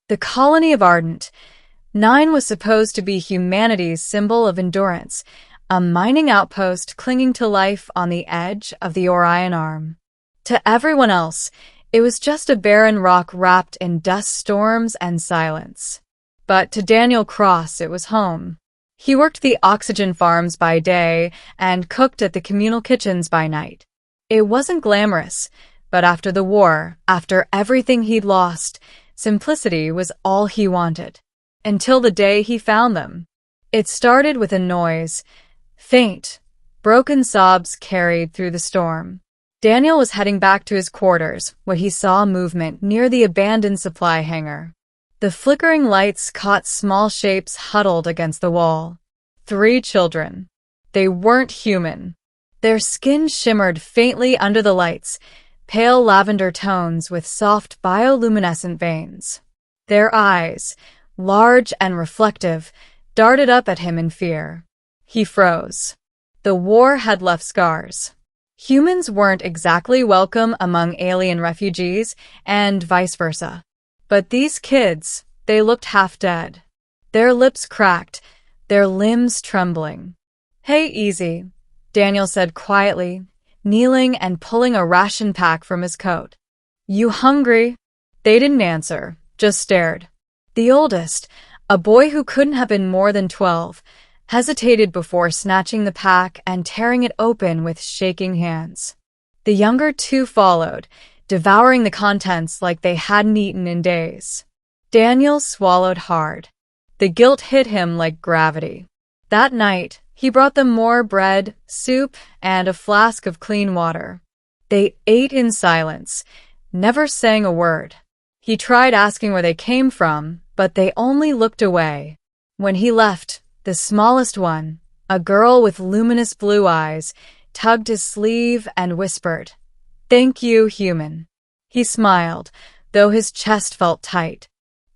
The colony of Ardent. 9 was supposed to be humanity's symbol of endurance, a mining outpost clinging to life on the edge of the Orion Arm. To everyone else, it was just a barren rock wrapped in dust storms and silence. But to Daniel Cross, it was home. He worked the oxygen farms by day and cooked at the communal kitchens by night. It wasn't glamorous, but after the war, after everything he'd lost, simplicity was all he wanted. Until the day he found them. It started with a noise. Faint, broken sobs carried through the storm. Daniel was heading back to his quarters when he saw movement near the abandoned supply hangar. The flickering lights caught small shapes huddled against the wall. 3 children. They weren't human. Their skin shimmered faintly under the lights, pale lavender tones with soft bioluminescent veins. Their eyes, large and reflective, darted up at him in fear. He froze. The war had left scars. Humans weren't exactly welcome among alien refugees, and vice versa. But these kids, they looked half dead. Their lips cracked, their limbs trembling. "Hey, easy," Daniel said quietly, kneeling and pulling a ration pack from his coat. "You hungry?" They didn't answer, just stared. The oldest, a boy who couldn't have been more than 12, hesitated before snatching the pack and tearing it open with shaking hands. The younger 2 followed, devouring the contents like they hadn't eaten in days. Daniel swallowed hard. The guilt hit him like gravity. That night, he brought them more bread, soup, and a flask of clean water. They ate in silence, never saying a word. He tried asking where they came from, but they only looked away. When he left, the smallest one, a girl with luminous blue eyes, tugged his sleeve and whispered, "Thank you, human." He smiled, though his chest felt tight.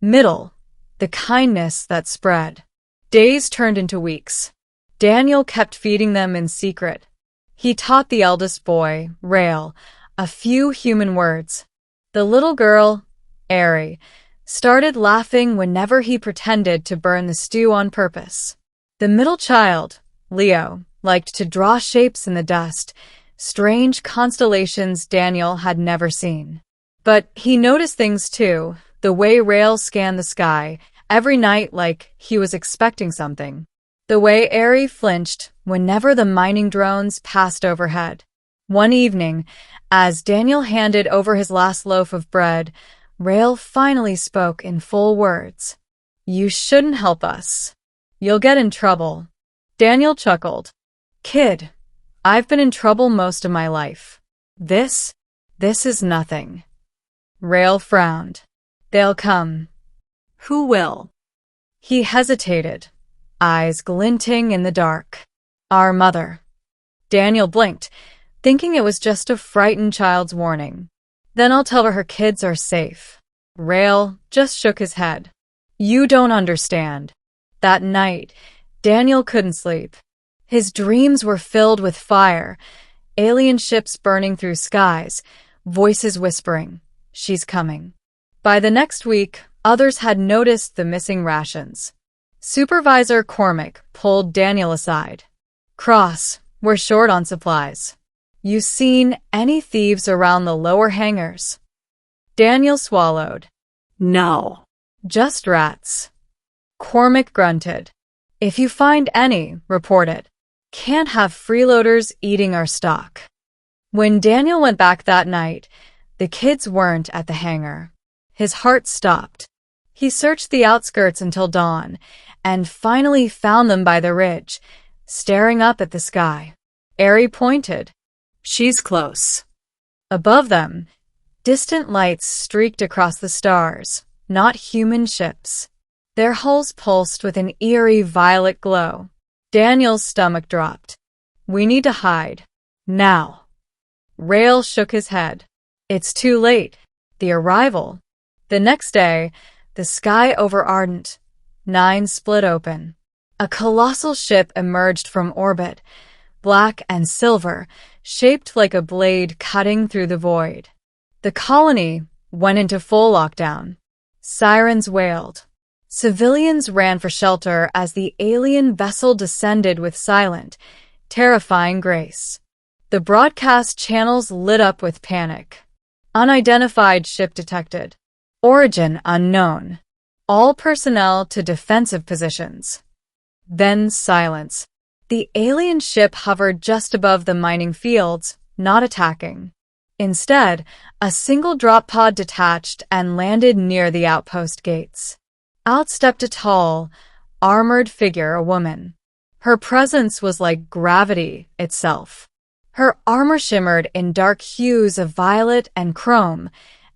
Middle, the kindness that spread. Days turned into weeks. Daniel kept feeding them in secret. He taught the eldest boy, Rael, a few human words. The little girl, Ari, started laughing whenever he pretended to burn the stew on purpose. The middle child, Leo, liked to draw shapes in the dust, strange constellations Daniel had never seen. But he noticed things too, the way Rael scanned the sky, every night like he was expecting something. The way Ari flinched whenever the mining drones passed overhead. One evening, as Daniel handed over his last loaf of bread, Rael finally spoke in full words. "You shouldn't help us. You'll get in trouble." Daniel chuckled. "Kid, I've been in trouble most of my life. This is nothing." Rael frowned. "They'll come." "Who will?" He hesitated, eyes glinting in the dark. "Our mother." Daniel blinked, thinking it was just a frightened child's warning. "Then I'll tell her kids are safe." Rael just shook his head. "You don't understand." That night, Daniel couldn't sleep. His dreams were filled with fire, alien ships burning through skies, voices whispering, "She's coming." By the next week, others had noticed the missing rations. Supervisor Cormac pulled Daniel aside. "Cross, we're short on supplies. You seen any thieves around the lower hangars?" Daniel swallowed. "No. Just rats." Cormac grunted. "If you find any, report it. Can't have freeloaders eating our stock." When Daniel went back that night, the kids weren't at the hangar. His heart stopped. He searched the outskirts until dawn, and finally found them by the ridge, staring up at the sky. Ari pointed. "She's close." Above them, distant lights streaked across the stars, not human ships. Their hulls pulsed with an eerie violet glow. Daniel's stomach dropped. "We need to hide. Now." Rael shook his head. "It's too late. The arrival." The next day, the sky over Ardent 9 split open. A colossal ship emerged from orbit, black and silver, shaped like a blade cutting through the void. The colony went into full lockdown. Sirens wailed. Civilians ran for shelter as the alien vessel descended with silent, terrifying grace. The broadcast channels lit up with panic. Unidentified ship detected. Origin unknown. All personnel to defensive positions. Then silence. The alien ship hovered just above the mining fields, not attacking. Instead, a single drop pod detached and landed near the outpost gates. Out stepped a tall, armored figure, a woman. Her presence was like gravity itself. Her armor shimmered in dark hues of violet and chrome,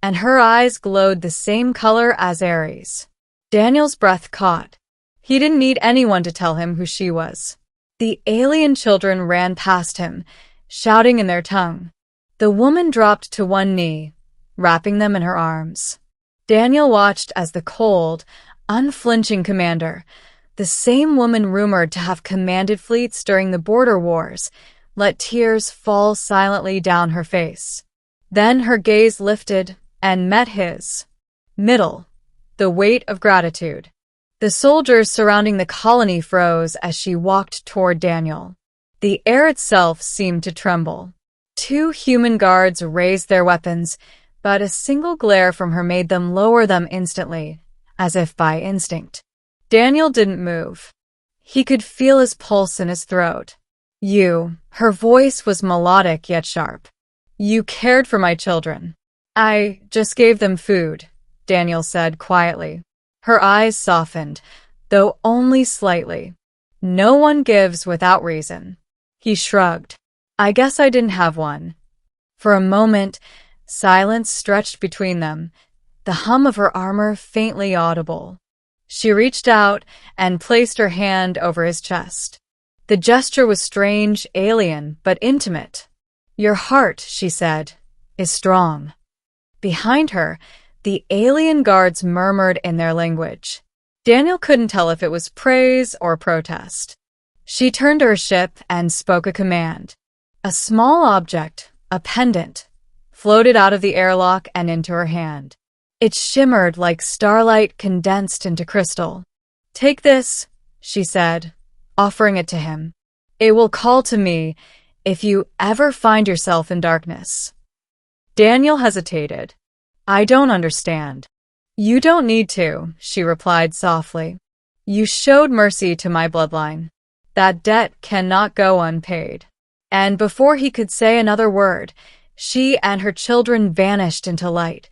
and her eyes glowed the same color as Ares. Daniel's breath caught. He didn't need anyone to tell him who she was. The alien children ran past him, shouting in their tongue. The woman dropped to one knee, wrapping them in her arms. Daniel watched as the cold, unflinching commander, the same woman rumored to have commanded fleets during the border wars, let tears fall silently down her face. Then her gaze lifted and met his. Middle, the weight of gratitude. The soldiers surrounding the colony froze as she walked toward Daniel. The air itself seemed to tremble. 2 human guards raised their weapons, but a single glare from her made them lower them instantly, as if by instinct. Daniel didn't move. He could feel his pulse in his throat. You, her voice was melodic yet sharp. You cared for my children. I just gave them food, Daniel said quietly. Her eyes softened, though only slightly. No one gives without reason. He shrugged. I guess I didn't have one. For a moment, silence stretched between them, the hum of her armor faintly audible. She reached out and placed her hand over his chest. The gesture was strange, alien, but intimate. Your heart, she said, is strong. Behind her, the alien guards murmured in their language. Daniel couldn't tell if it was praise or protest. She turned to her ship and spoke a command. A small object, a pendant, floated out of the airlock and into her hand. It shimmered like starlight condensed into crystal. Take this, she said, offering it to him. It will call to me if you ever find yourself in darkness. Daniel hesitated. I don't understand. You don't need to, she replied softly. You showed mercy to my bloodline. That debt cannot go unpaid. And before he could say another word, she and her children vanished into light,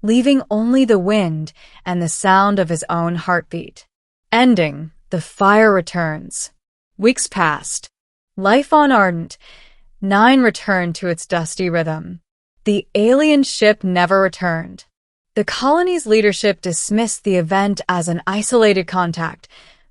leaving only the wind and the sound of his own heartbeat. Ending, the fire returns. Weeks passed. Life on Ardent 9 returned to its dusty rhythm. The alien ship never returned. The colony's leadership dismissed the event as an isolated contact,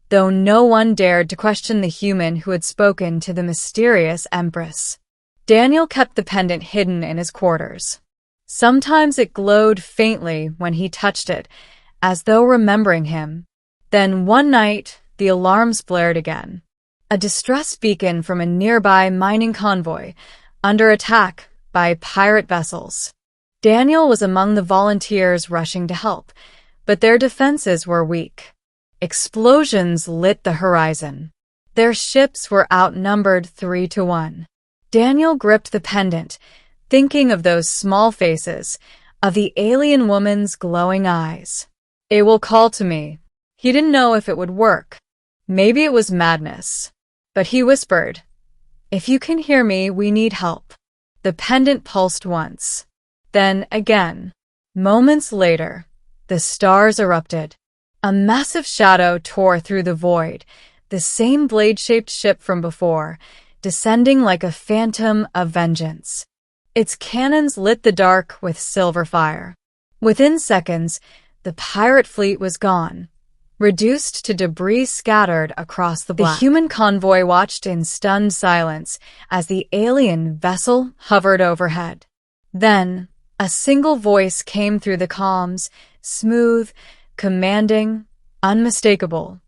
though no one dared to question the human who had spoken to the mysterious Empress. Daniel kept the pendant hidden in his quarters. Sometimes it glowed faintly when he touched it, as though remembering him. Then one night, the alarms blared again. A distress beacon from a nearby mining convoy, under attack by pirate vessels. Daniel was among the volunteers rushing to help, but their defenses were weak. Explosions lit the horizon. Their ships were outnumbered 3-1. Daniel gripped the pendant, thinking of those small faces, of the alien woman's glowing eyes. It will call to me. He didn't know if it would work. Maybe it was madness. But he whispered, If you can hear me, we need help. The pendant pulsed once. Then again. Moments later, the stars erupted. A massive shadow tore through the void, the same blade-shaped ship from before, descending like a phantom of vengeance. Its cannons lit the dark with silver fire. Within seconds, the pirate fleet was gone, reduced to debris scattered across the black. The human convoy watched in stunned silence as the alien vessel hovered overhead. Then, a single voice came through the comms, smooth, commanding, unmistakable.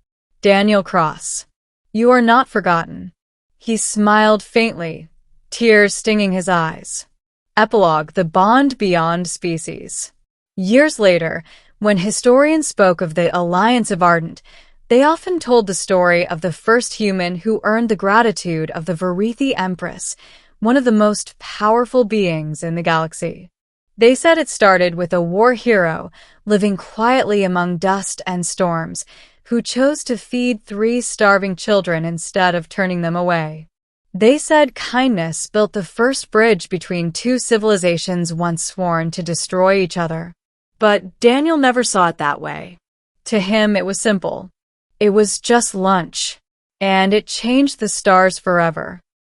Daniel Cross. You are not forgotten. He smiled faintly, tears stinging his eyes. Epilogue: The Bond Beyond Species. Years later, When historians spoke of the Alliance of Ardent, they often told the story of the first human who earned the gratitude of the Verithi Empress, one of the most powerful beings in the galaxy. They said it started with a war hero living quietly among dust and storms, who chose to feed 3 starving children instead of turning them away. They said kindness built the first bridge between 2 civilizations once sworn to destroy each other. But Daniel never saw it that way. To him, it was simple. It was just lunch, and it changed the stars forever.